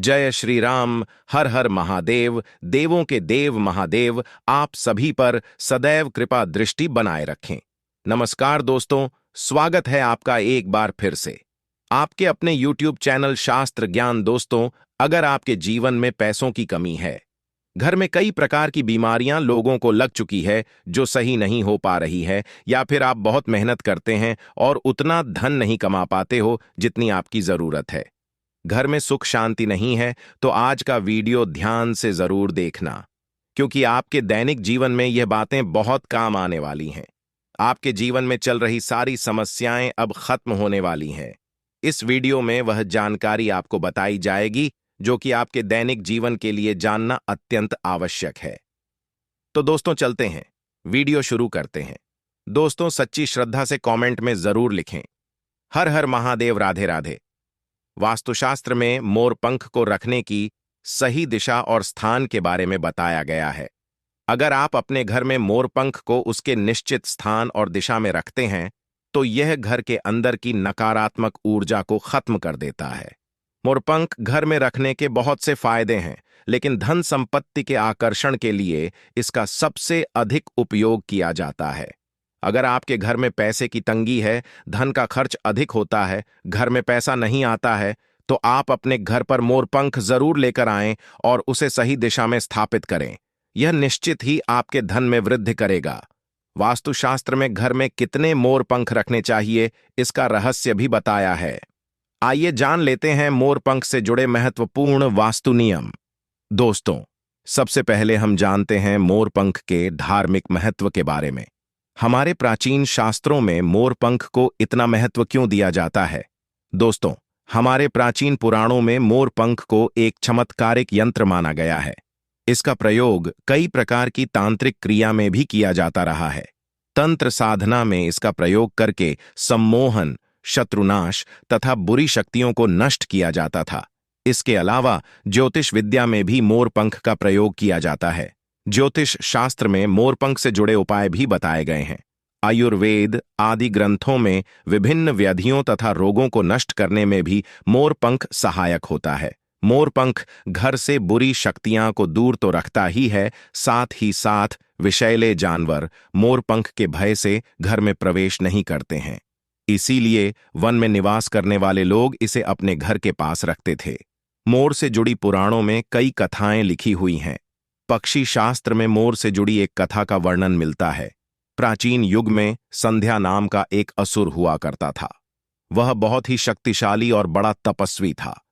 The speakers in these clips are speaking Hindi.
जय श्री राम। हर हर महादेव। देवों के देव महादेव आप सभी पर सदैव कृपा दृष्टि बनाए रखें। नमस्कार दोस्तों, स्वागत है आपका एक बार फिर से आपके अपने YouTube चैनल शास्त्र ज्ञान। दोस्तों, अगर आपके जीवन में पैसों की कमी है, घर में कई प्रकार की बीमारियां लोगों को लग चुकी है जो सही नहीं हो पा रही है, या फिर आप बहुत मेहनत करते हैं और उतना धन नहीं कमा पाते हो जितनी आपकी जरूरत है, घर में सुख शांति नहीं है, तो आज का वीडियो ध्यान से जरूर देखना, क्योंकि आपके दैनिक जीवन में यह बातें बहुत काम आने वाली हैं। आपके जीवन में चल रही सारी समस्याएं अब खत्म होने वाली हैं। इस वीडियो में वह जानकारी आपको बताई जाएगी जो कि आपके दैनिक जीवन के लिए जानना अत्यंत आवश्यक है। तो दोस्तों चलते हैं, वीडियो शुरू करते हैं। दोस्तों, सच्ची श्रद्धा से कमेंट में जरूर लिखें, हर हर महादेव, राधे राधे। वास्तुशास्त्र में मोर पंख को रखने की सही दिशा और स्थान के बारे में बताया गया है। अगर आप अपने घर में मोर पंख को उसके निश्चित स्थान और दिशा में रखते हैं तो यह घर के अंदर की नकारात्मक ऊर्जा को खत्म कर देता है। मोरपंख घर में रखने के बहुत से फायदे हैं, लेकिन धन संपत्ति के आकर्षण के लिए इसका सबसे अधिक उपयोग किया जाता है। अगर आपके घर में पैसे की तंगी है, धन का खर्च अधिक होता है, घर में पैसा नहीं आता है, तो आप अपने घर पर मोरपंख जरूर लेकर आएं और उसे सही दिशा में स्थापित करें। यह निश्चित ही आपके धन में वृद्धि करेगा। वास्तुशास्त्र में घर में कितने मोरपंख रखने चाहिए, इसका रहस्य भी बताया है। आइए जान लेते हैं मोरपंख से जुड़े महत्वपूर्ण वास्तु नियम। दोस्तों, सबसे पहले हम जानते हैं मोरपंख के धार्मिक महत्व के बारे में। हमारे प्राचीन शास्त्रों में मोरपंख को इतना महत्व क्यों दिया जाता है? दोस्तों, हमारे प्राचीन पुराणों में मोरपंख को एक चमत्कारिक यंत्र माना गया है। इसका प्रयोग कई प्रकार की तांत्रिक क्रिया में भी किया जाता रहा है। तंत्र साधना में इसका प्रयोग करके सम्मोहन, शत्रुनाश तथा बुरी शक्तियों को नष्ट किया जाता था। इसके अलावा ज्योतिष विद्या में भी मोरपंख का प्रयोग किया जाता है। ज्योतिष शास्त्र में मोरपंख से जुड़े उपाय भी बताए गए हैं। आयुर्वेद आदि ग्रंथों में विभिन्न व्याधियों तथा रोगों को नष्ट करने में भी मोरपंख सहायक होता है। मोरपंख घर से बुरी शक्तियां को दूर तो रखता ही है, साथ ही साथ विषैले जानवर मोरपंख के भय से घर में प्रवेश नहीं करते हैं। इसीलिए वन में निवास करने वाले लोग इसे अपने घर के पास रखते थे। मोर से जुड़ी पुराणों में कई कथाएं लिखी हुई हैं। पक्षी शास्त्र में मोर से जुड़ी एक कथा का वर्णन मिलता है। प्राचीन युग में संध्या नाम का एक असुर हुआ करता था। वह बहुत ही शक्तिशाली और बड़ा तपस्वी था।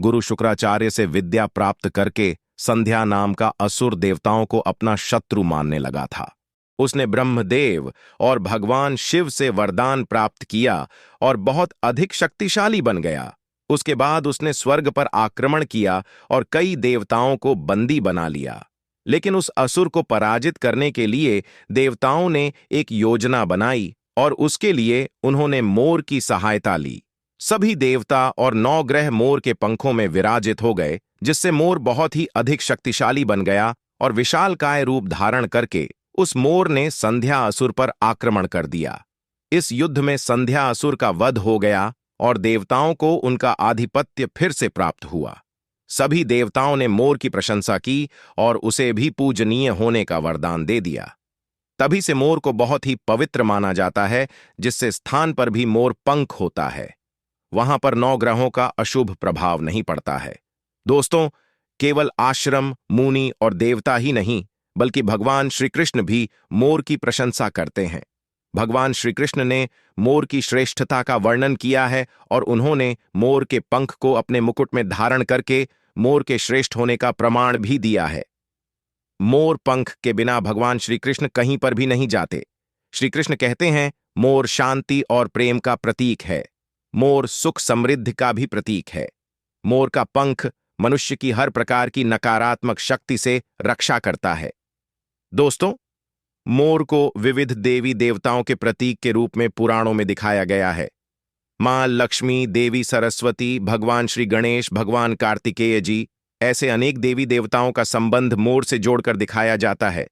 गुरु शुक्राचार्य से विद्या प्राप्त करके संध्या नाम का असुर देवताओं को अपना शत्रु मानने लगा था। उसने ब्रह्मदेव और भगवान शिव से वरदान प्राप्त किया और बहुत अधिक शक्तिशाली बन गया। उसके बाद उसने स्वर्ग पर आक्रमण किया और कई देवताओं को बंदी बना लिया। लेकिन उस असुर को पराजित करने के लिए देवताओं ने एक योजना बनाई और उसके लिए उन्होंने मोर की सहायता ली। सभी देवता और 9 ग्रह मोर के पंखों में विराजित हो गए, जिससे मोर बहुत ही अधिक शक्तिशाली बन गया और विशालकाय रूप धारण करके उस मोर ने संध्या असुर पर आक्रमण कर दिया। इस युद्ध में संध्या असुर का वध हो गया और देवताओं को उनका आधिपत्य फिर से प्राप्त हुआ। सभी देवताओं ने मोर की प्रशंसा की और उसे भी पूजनीय होने का वरदान दे दिया। तभी से मोर को बहुत ही पवित्र माना जाता है, जिससे स्थान पर भी मोर पंख होता है वहां पर 9 ग्रहों का अशुभ प्रभाव नहीं पड़ता है। दोस्तों, केवल आश्रम, मुनि और देवता ही नहीं, बल्कि भगवान श्री कृष्ण भी मोर की प्रशंसा करते हैं। भगवान श्री कृष्ण ने मोर की श्रेष्ठता का वर्णन किया है और उन्होंने मोर के पंख को अपने मुकुट में धारण करके मोर के श्रेष्ठ होने का प्रमाण भी दिया है। मोर पंख के बिना भगवान श्री कृष्ण कहीं पर भी नहीं जाते। श्री कृष्ण कहते हैं, मोर शांति और प्रेम का प्रतीक है। मोर सुख समृद्धि का भी प्रतीक है। मोर का पंख मनुष्य की हर प्रकार की नकारात्मक शक्ति से रक्षा करता है। दोस्तों, मोर को विविध देवी देवताओं के प्रतीक के रूप में पुराणों में दिखाया गया है। मां लक्ष्मी, देवी सरस्वती, भगवान श्री गणेश, भगवान कार्तिकेय जी, ऐसे अनेक देवी देवताओं का संबंध मोर से जोड़कर दिखाया जाता है।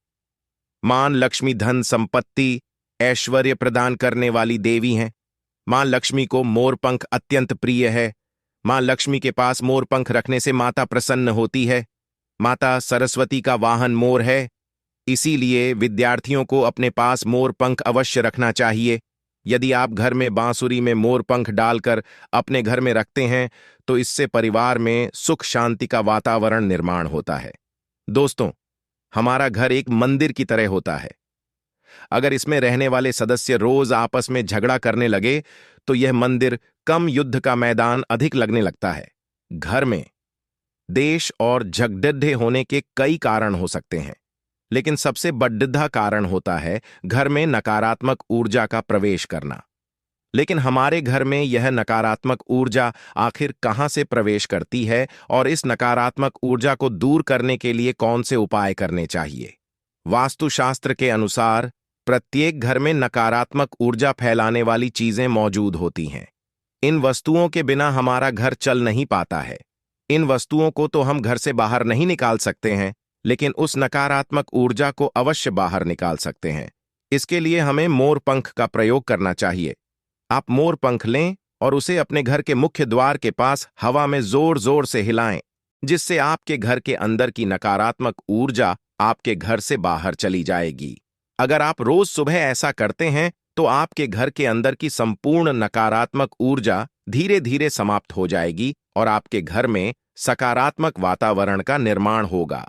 मां लक्ष्मी धन संपत्ति, ऐश्वर्य प्रदान करने वाली देवी हैं। मां लक्ष्मी को मोर पंख अत्यंत प्रिय है। मां लक्ष्मी के पास मोर पंख रखने से माता प्रसन्न होती है। माता सरस्वती का वाहन मोर है, इसीलिए विद्यार्थियों को अपने पास मोर पंख अवश्य रखना चाहिए। यदि आप घर में बांसुरी में मोर पंख डालकर अपने घर में रखते हैं तो इससे परिवार में सुख शांति का वातावरण निर्माण होता है। दोस्तों, हमारा घर एक मंदिर की तरह होता है। अगर इसमें रहने वाले सदस्य रोज आपस में झगड़ा करने लगे तो यह मंदिर कम युद्ध का मैदान अधिक लगने लगता है। घर में देश और झगड़े होने के कई कारण हो सकते हैं, लेकिन सबसे बड़ा कारण होता है घर में नकारात्मक ऊर्जा का प्रवेश करना। लेकिन हमारे घर में यह नकारात्मक ऊर्जा आखिर कहां से प्रवेश करती है और इस नकारात्मक ऊर्जा को दूर करने के लिए कौन से उपाय करने चाहिए? वास्तुशास्त्र के अनुसार प्रत्येक घर में नकारात्मक ऊर्जा फैलाने वाली चीजें मौजूद होती हैं। इन वस्तुओं के बिना हमारा घर चल नहीं पाता है। इन वस्तुओं को तो हम घर से बाहर नहीं निकाल सकते हैं, लेकिन उस नकारात्मक ऊर्जा को अवश्य बाहर निकाल सकते हैं। इसके लिए हमें मोर पंख का प्रयोग करना चाहिए। आप मोर पंख लें और उसे अपने घर के मुख्य द्वार के पास हवा में जोर जोर से हिलाएं, जिससे आपके घर के अंदर की नकारात्मक ऊर्जा आपके घर से बाहर चली जाएगी। अगर आप रोज सुबह ऐसा करते हैं तो आपके घर के अंदर की संपूर्ण नकारात्मक ऊर्जा धीरे धीरे समाप्त हो जाएगी और आपके घर में सकारात्मक वातावरण का निर्माण होगा।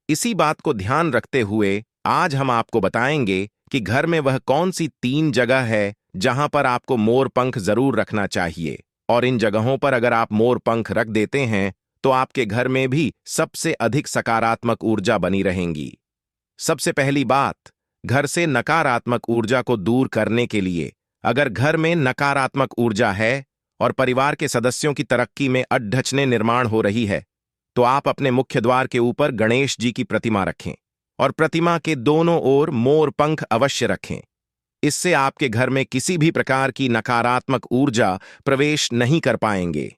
इसी बात को ध्यान रखते हुए आज हम आपको बताएंगे कि घर में वह कौन सी 3 जगह है जहां पर आपको मोर पंख जरूर रखना चाहिए, और इन जगहों पर अगर आप मोर पंख रख देते हैं तो आपके घर में भी सबसे अधिक सकारात्मक ऊर्जा बनी रहेंगी। सबसे पहली बात, घर से नकारात्मक ऊर्जा को दूर करने के लिए अगर घर में नकारात्मक ऊर्जा है और परिवार के सदस्यों की तरक्की में अडचनें निर्माण हो रही है तो आप अपने मुख्य द्वार के ऊपर गणेश जी की प्रतिमा रखें और प्रतिमा के दोनों ओर मोर पंख अवश्य रखें। इससे आपके घर में किसी भी प्रकार की नकारात्मक ऊर्जा प्रवेश नहीं कर पाएंगे।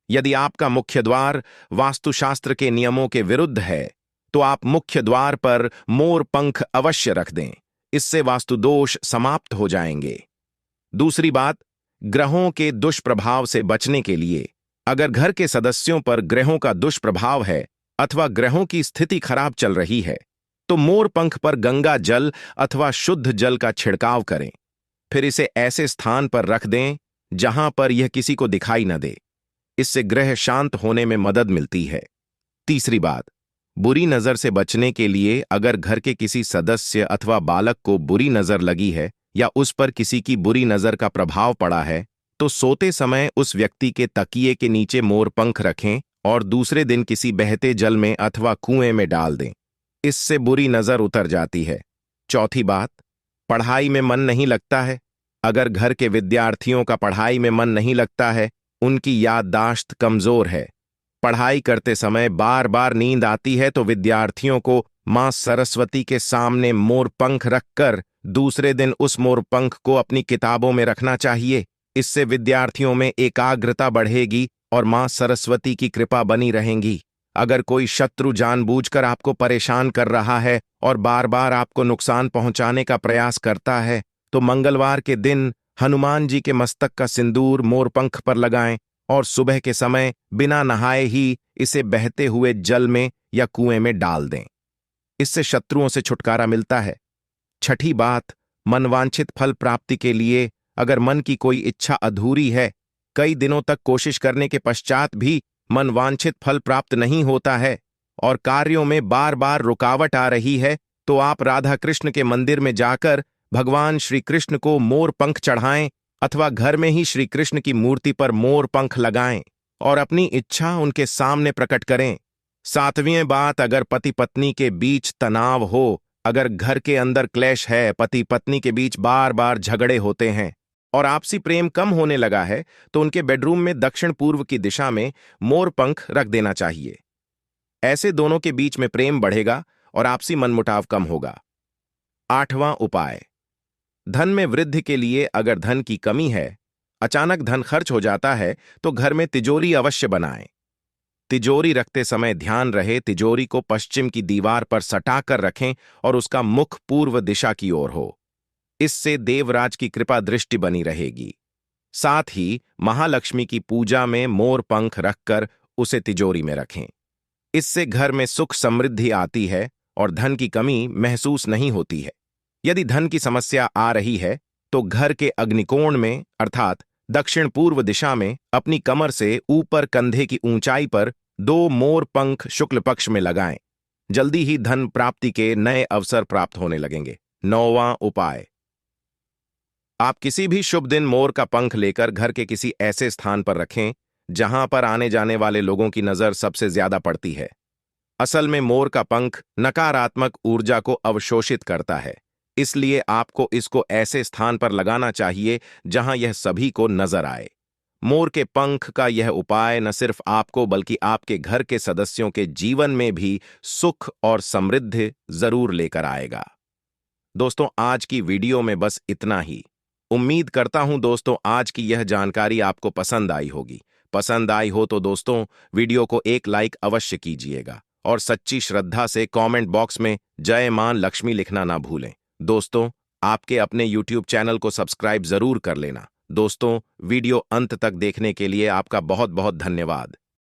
यदि आपका मुख्य द्वार वास्तुशास्त्र के नियमों के विरुद्ध है तो आप मुख्य द्वार पर मोर पंख अवश्य रख दें। इससे वास्तु दोष समाप्त हो जाएंगे। दूसरी बात, ग्रहों के दुष्प्रभाव से बचने के लिए अगर घर के सदस्यों पर ग्रहों का दुष्प्रभाव है अथवा ग्रहों की स्थिति खराब चल रही है तो मोर पंख पर गंगा जल अथवा शुद्ध जल का छिड़काव करें। फिर इसे ऐसे स्थान पर रख दें जहां पर यह किसी को दिखाई न दे। इससे ग्रह शांत होने में मदद मिलती है। तीसरी बात, बुरी नजर से बचने के लिए अगर घर के किसी सदस्य अथवा बालक को बुरी नजर लगी है या उस पर किसी की बुरी नजर का प्रभाव पड़ा है तो सोते समय उस व्यक्ति के तकिए के नीचे मोर पंख रखें और दूसरे दिन किसी बहते जल में अथवा कुएं में डाल दें। इससे बुरी नजर उतर जाती है। चौथी बात, पढ़ाई में मन नहीं लगता है। अगर घर के विद्यार्थियों का पढ़ाई में मन नहीं लगता है, उनकी याददाश्त कमजोर है, पढ़ाई करते समय बार बार नींद आती है तो विद्यार्थियों को मां सरस्वती के सामने मोर पंख रखकर दूसरे दिन उस मोर पंख को अपनी किताबों में रखना चाहिए। इससे विद्यार्थियों में एकाग्रता बढ़ेगी और मां सरस्वती की कृपा बनी रहेगी। अगर कोई शत्रु जानबूझकर आपको परेशान कर रहा है और बार बार आपको नुकसान पहुंचाने का प्रयास करता है तो मंगलवार के दिन हनुमान जी के मस्तक का सिंदूर मोर पंख पर लगाएं और सुबह के समय बिना नहाए ही इसे बहते हुए जल में या कुएं में डाल दें। इससे शत्रुओं से छुटकारा मिलता है। छठी बात, मनवांछित फल प्राप्ति के लिए अगर मन की कोई इच्छा अधूरी है, कई दिनों तक कोशिश करने के पश्चात भी मनवांछित फल प्राप्त नहीं होता है और कार्यों में बार बार रुकावट आ रही है तो आप राधा कृष्ण के मंदिर में जाकर भगवान श्री कृष्ण को मोर पंख चढ़ाएं अथवा घर में ही श्री कृष्ण की मूर्ति पर मोर पंख लगाएं और अपनी इच्छा उनके सामने प्रकट करें। सातवीं बात, अगर पति पत्नी के बीच तनाव हो, अगर घर के अंदर क्लेश है, पति पत्नी के बीच बार बार झगड़े होते हैं और आपसी प्रेम कम होने लगा है तो उनके बेडरूम में दक्षिण पूर्व की दिशा में मोर पंख रख देना चाहिए। ऐसे दोनों के बीच में प्रेम बढ़ेगा और आपसी मनमुटाव कम होगा। 8वां उपाय, धन में वृद्धि के लिए अगर धन की कमी है, अचानक धन खर्च हो जाता है तो घर में तिजोरी अवश्य बनाएं। तिजोरी रखते समय ध्यान रहे तिजोरी को पश्चिम की दीवार पर सटाकर रखें और उसका मुख पूर्व दिशा की ओर हो। इससे देवराज की कृपा दृष्टि बनी रहेगी। साथ ही महालक्ष्मी की पूजा में मोर पंख रखकर उसे तिजोरी में रखें। इससे घर में सुख समृद्धि आती है और धन की कमी महसूस नहीं होती है। यदि धन की समस्या आ रही है तो घर के अग्निकोण में अर्थात दक्षिण पूर्व दिशा में अपनी कमर से ऊपर कंधे की ऊंचाई पर 2 मोर पंख शुक्ल पक्ष में लगाएं। जल्दी ही धन प्राप्ति के नए अवसर प्राप्त होने लगेंगे। 9वां उपाय, आप किसी भी शुभ दिन मोर का पंख लेकर घर के किसी ऐसे स्थान पर रखें जहां पर आने जाने वाले लोगों की नजर सबसे ज्यादा पड़ती है। असल में मोर का पंख नकारात्मक ऊर्जा को अवशोषित करता है, इसलिए आपको इसको ऐसे स्थान पर लगाना चाहिए जहां यह सभी को नजर आए। मोर के पंख का यह उपाय न सिर्फ आपको बल्कि आपके घर के सदस्यों के जीवन में भी सुख और समृद्धि जरूर लेकर आएगा। दोस्तों, आज की वीडियो में बस इतना ही। उम्मीद करता हूं दोस्तों आज की यह जानकारी आपको पसंद आई होगी। पसंद आई हो तो दोस्तों वीडियो को एक लाइक अवश्य कीजिएगा और सच्ची श्रद्धा से कमेंट बॉक्स में जय मां लक्ष्मी लिखना ना भूलें। दोस्तों, आपके अपने YouTube चैनल को सब्सक्राइब जरूर कर लेना। दोस्तों, वीडियो अंत तक देखने के लिए आपका बहुत बहुत धन्यवाद।